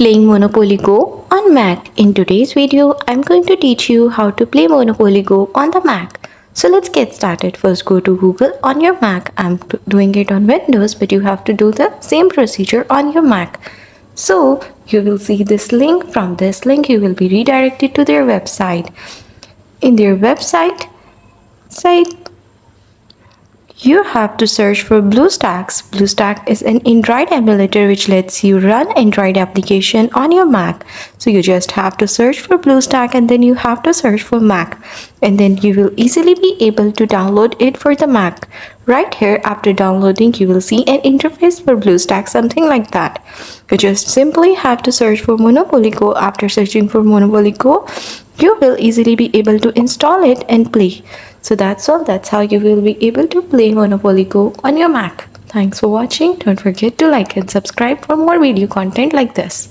Playing Monopoly Go on Mac. In today's video, I'm going to teach you how to play Monopoly Go on the Mac. So let's get started. First go to Google on your Mac. I'm doing it on Windows, but you have to do the same procedure on your Mac. So you will see this link. From this link, you will be redirected to their website. In their website, you have to search for BlueStacks. BlueStacks is an Android emulator which lets you run Android application on your Mac. So you just have to search for BlueStacks and then you have to search for Mac. And then you will easily be able to download it for the Mac. Right here, after downloading, you will see an interface for BlueStacks, something like that. You just simply have to search for Monopoly Go. After searching for Monopoly Go, you will easily be able to install it and play. So that's all. That's how you will be able to play Monopoly Go on your Mac. Thanks for watching. Don't forget to like and subscribe for more video content like this.